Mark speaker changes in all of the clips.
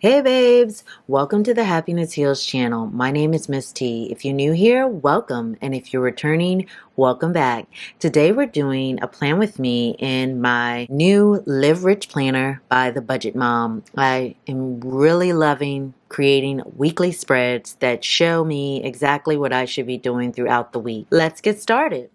Speaker 1: Hey babes, welcome to the Happiness Heals channel. My name is Miss T. If you're new here, welcome. And if you're returning, welcome back. Today we're doing a plan with me in my new Live Rich planner by the Budget Mom. I am really loving creating weekly spreads that show me exactly what I should be doing throughout the week. Let's get started.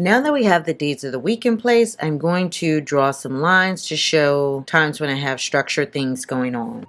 Speaker 1: Now that we have the days of the week in place, I'm going to draw some lines to show times when I have structured things going on.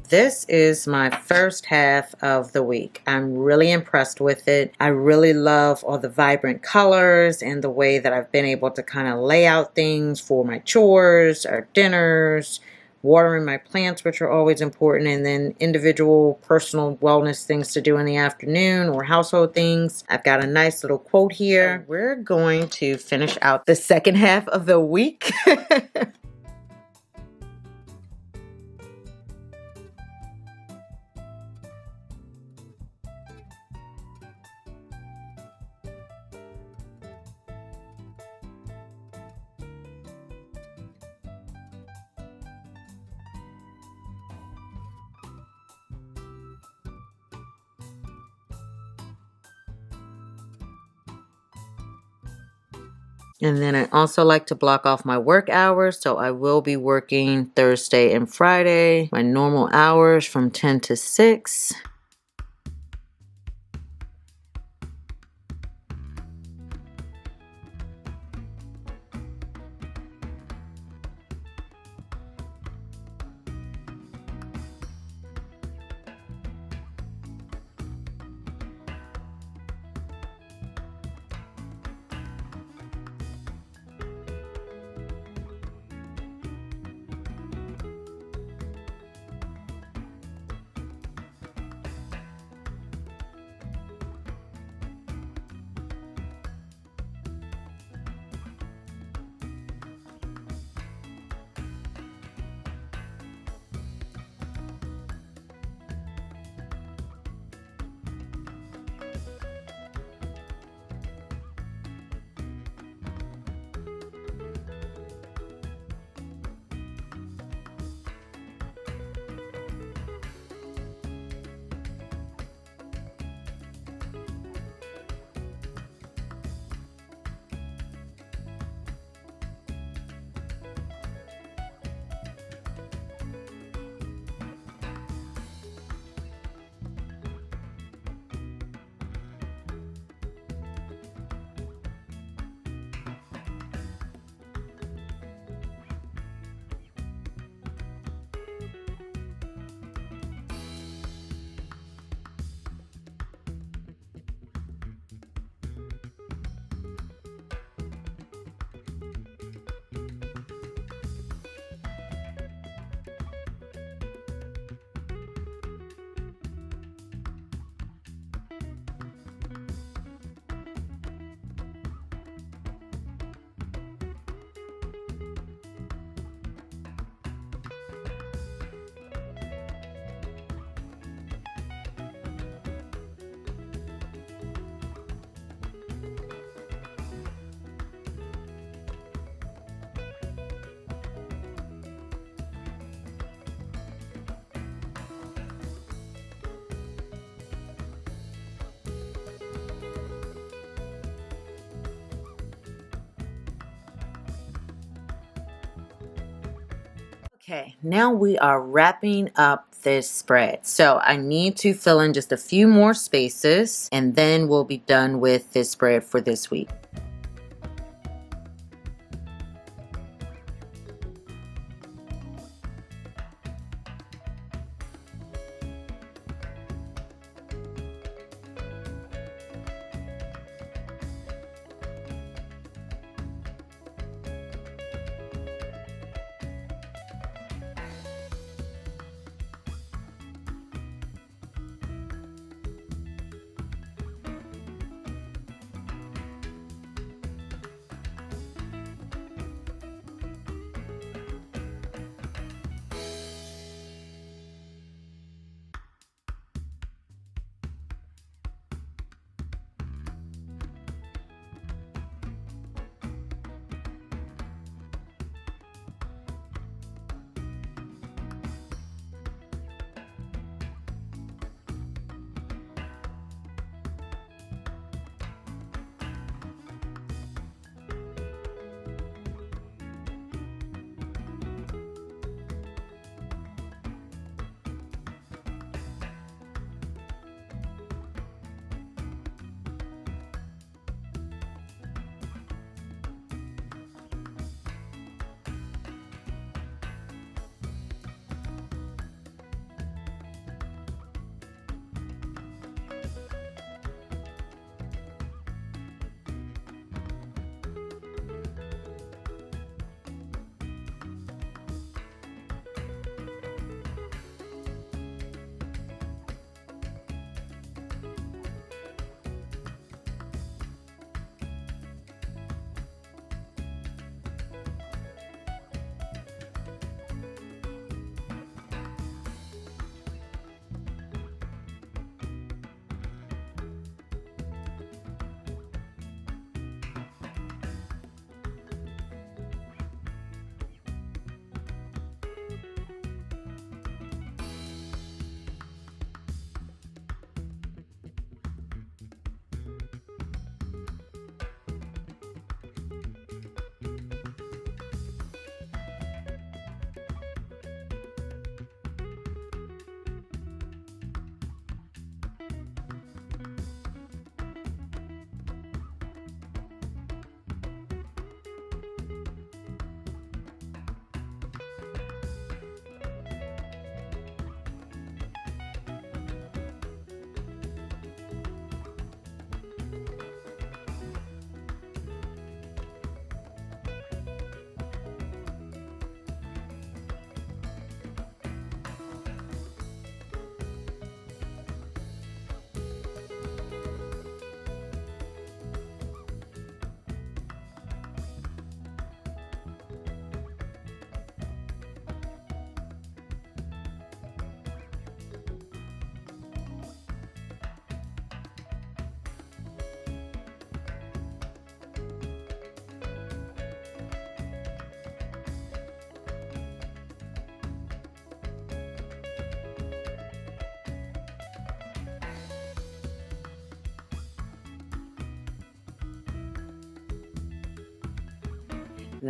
Speaker 1: this is my first half of the week. I'm really impressed with it. I really love all the vibrant colors and the way that I've been able to kind of lay out things for my chores or dinners, watering my plants, which are always important, and then individual personal wellness things to do in the afternoon or household things. I've got a nice little quote here. We're going to finish out the second half of the week. And then I also like to block off my work hours, so I will be working Thursday and Friday, my normal hours from 10 to 6. Okay, now we are wrapping up this spread. So I need to fill in just a few more spaces and then we'll be done with this spread for this week.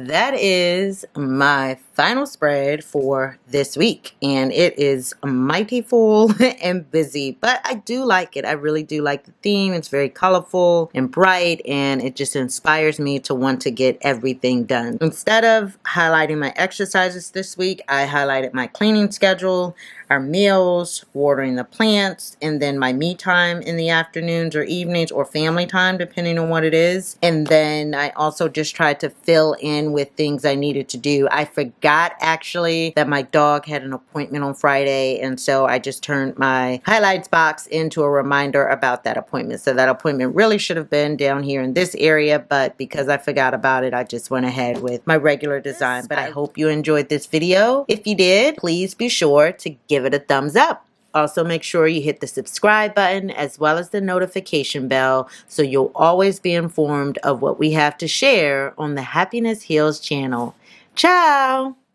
Speaker 1: that is my final spread for this week, and it is mighty full and busy, but I do like it. I really do like the theme. It's very colorful and bright, and it just inspires me to want to get everything done. Instead of highlighting my exercises this week, I highlighted my cleaning schedule, our meals, watering the plants, and then my me time in the afternoons or evenings, or family time depending on what it is. And then I also just tried to fill in with things I needed to do. I forgot actually that my dog had an appointment on Friday, and so I just turned my highlights box into a reminder about that appointment. So that appointment really should have been down here in this area, but because I forgot about it, I just went ahead with my regular design. But I hope you enjoyed this video. If you did, please be sure to give it a thumbs up. Also, make sure you hit the subscribe button as well as the notification bell so you'll always be informed of what we have to share on the Happiness Heals channel. Ciao!